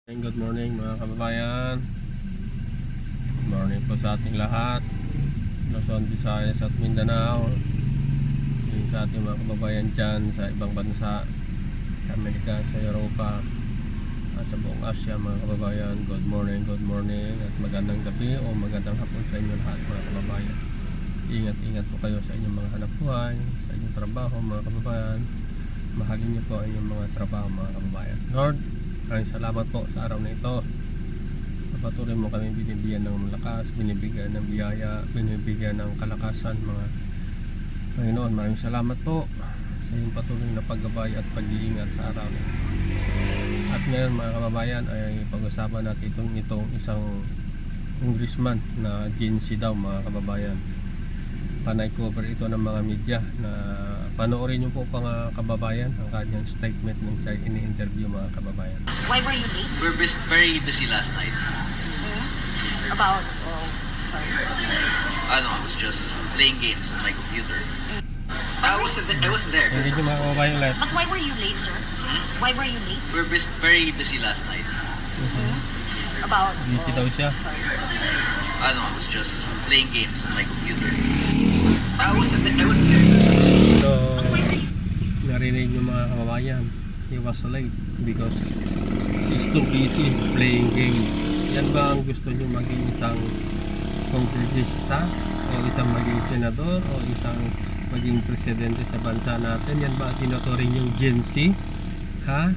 Good morning mga kababayan. Good morning po sa ating lahat, Luzon, Visayas at Mindanao, yung sa ating mga kababayan dyan sa ibang bansa, sa Amerika, sa Europa at sa buong Asia. Mga kababayan, good morning at magandang gabi o magandang hapon sa inyo lahat mga kababayan. Ingat po kayo sa inyong mga hanap buhay, sa inyong trabaho mga kababayan. Mahalin niyo po ang inyong mga trabaho mga kababayan. Lord, maraming salamat po sa araw na ito. Patuloy mo kami binibigyan ng malakas, binibigyan ng biyaya, binibigyan ng kalakasan mga Panginoon. Maraming salamat po sa iyong patuloy na paggabay at pag-iingat sa araw na ito. At ngayon mga kababayan ay pag-usapan natin itong isang congressman na GNC daw mga kababayan. Panay cover ito ng mga media na panoorin niyo po mga kababayan ang kanyang statement nung sa ini-interview mga kababayan. Why were you late? We're very busy last night. About, sorry. I was just playing games on my computer. I wasn't there. Hindi niyo mga kababayan lahat. But why were you late, sir? Why were you late? We're very busy last night. About, Busy daw siya. sorry. I was just playing games on my computer. I wasn't there. So, narinig niyo mga kababayan, he was late because he's too busy playing games. Yan ba ang gusto niyo maging isang kongresista o isang maging senador o isang maging presidente sa bansa natin? Yan ba ang tinuturing yung Gen Z? Ha?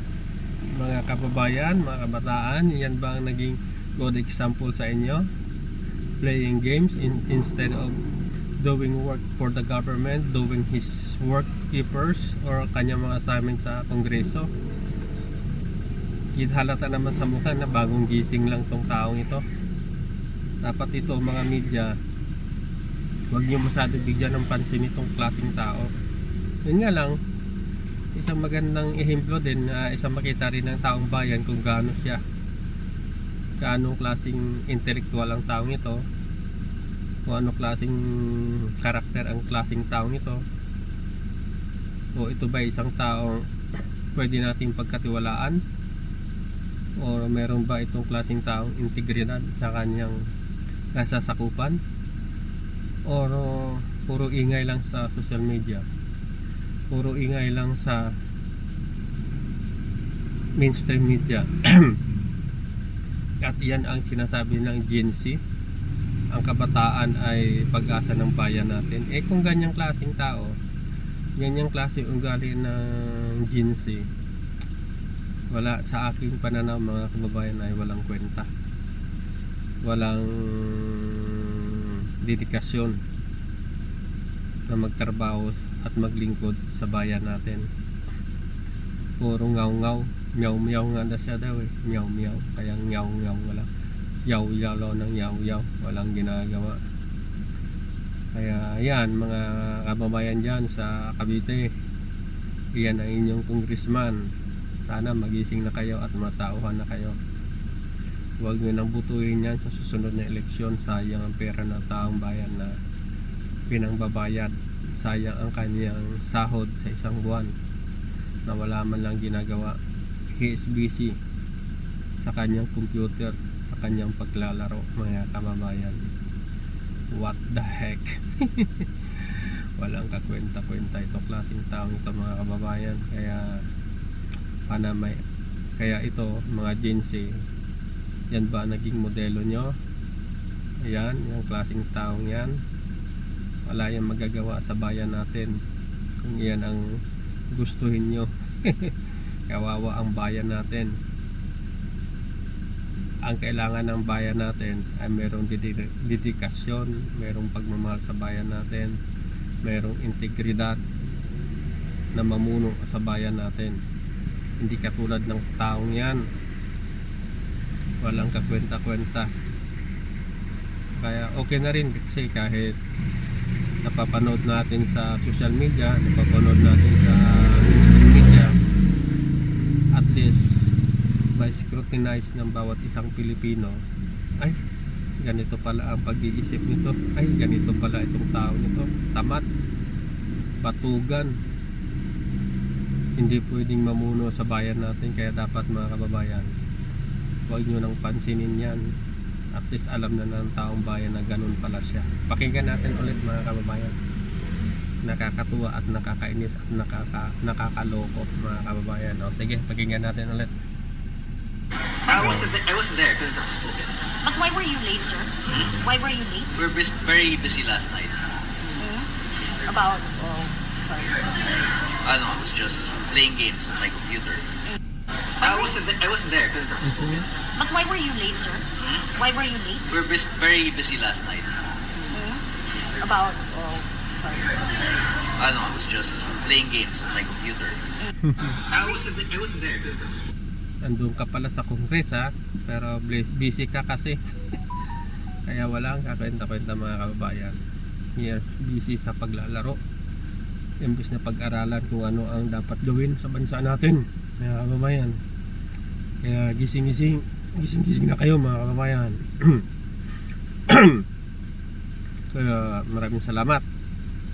Mga kababayan, mga kabataan, yan ba ang naging good example sa inyo? Playing games instead of doing work for the government, doing his work papers or kanyang mga assignment sa kongreso. Halata naman sa mukha na bagong gising lang tong taong ito. Dapat ito mga media, huwag niyo masyado bigyan ng pansin itong klaseng tao. Yun nga lang, isang magandang ehemplo din na isang makita rin ng taong bayan kung gaano siya, gaano klaseng intellectual ang taong ito, kung ano klaseng karakter ang klaseng taong ito, o ito ba isang taong pwede nating pagkatiwalaan, o meron ba itong klaseng taong integridad sa kanyang nasasakupan, o puro ingay lang sa social media, puro ingay lang sa mainstream media. At yan ang sinasabi ng Gen Z, ang kabataan ay pag-asa ng bayan natin. Kung ganyang klaseng tao, ganyang klaseng ugali ng Gen Z, wala sa aking pananaw mga kababayan ay walang kwenta, walang dedikasyon na magtrabaho at maglingkod sa bayan natin. Puro ngaw-ngaw, meow-meow nga na siya daw meow-meow, kaya ngaw-ngaw wala, yaw-yaw ng yaw-yaw, walang ginagawa. Kaya yan mga kababayan dyan sa Cavite, yan ang inyong congressman. Sana magising na kayo at matauhan na kayo. Huwag nyo nang butuin yan sa susunod na eleksyon. Sayang ang pera ng taong bayan na pinangbabayad. Sayang ang kanyang sahod sa isang buwan na wala man lang ginagawa. He is busy sa kanyang computer, sa kanyang paglalaro mga kababayan. What the heck? Walang kakwenta-kwenta ito klaseng taong ito mga kababayan. Kaya ito mga Gen Z, yan ba naging modelo nyo? Ayan, yung klaseng taong yan, wala yung magagawa sa bayan natin kung yan ang gustuhin nyo. Kawawa ang bayan natin. Ang kailangan ng bayan natin ay merong dedikasyon, merong pagmamahal sa bayan natin, merong integridad na mamuno sa bayan natin. Hindi katulad ng taong yan, walang kakwenta-kwenta. Kaya okay na rin kasi kahit napapanood natin sa social media, napapanood natin sa mainstream media, at least by scrutinize ng bawat isang Pilipino, ay ganito pala ang pag-iisip nito, ay ganito pala itong tao nito, tamad, batugan, hindi pwedeng mamuno sa bayan natin. Kaya dapat mga kababayan, huwag nyo nang pansinin yan. At least alam na ng taong bayan na ganun pala siya. Pakinggan natin ulit mga kababayan. Nakakatuwa at nakakainis at nakakaloko mga kababayan. O sige, pakinggan natin ulit. I wasn't there. Couldn't have spoken. But why were you late, sir? Why were you late? We were very busy last night. About, sorry. I was just playing games on my computer. I wasn't there. Couldn't have spoken. But why were you late, sir? Why were you late? We were very busy last night. About, sorry. I was just playing games on my computer. I wasn't there. Couldn't have spoken. Andun ka pala sa Congress ha, pero busy ka kasi. Kaya wala kang kakwenta-kwenta mga kababayan. Here, busy sa paglalaro. Imbis na pag-aralan kung ano ang dapat gawin sa bansa natin mga kababayan. Kaya gising na kayo mga kababayan. Kaya maraming salamat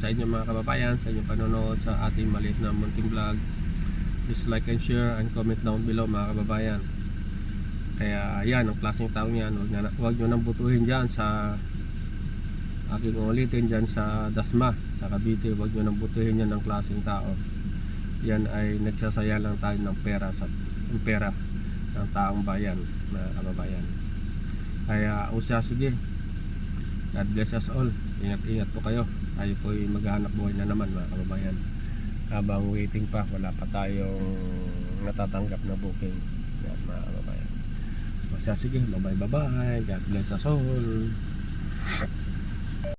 sa inyo mga kababayan, sa inyong panonood sa ating maliit na munting vlog. Please like and share and comment down below mga kababayan. Kaya yan, ang klaseng tao yan, huwag nyo nang butuhin dyan sa aking ulitin dyan sa Dasma, sa Cavite. Huwag nyo nang butuhin yan ng klaseng tao. Yan ay nagsasaya lang tayo ng pera ng taong bayan mga kababayan. Kaya sige, God bless us all. Ingat po kayo. Tayo po ay maghahanap buhay na naman mga kababayan. Habang waiting pa, wala pa tayong natatanggap na booking. Yan mga kababayan. Sige, bye bye. God bless us all.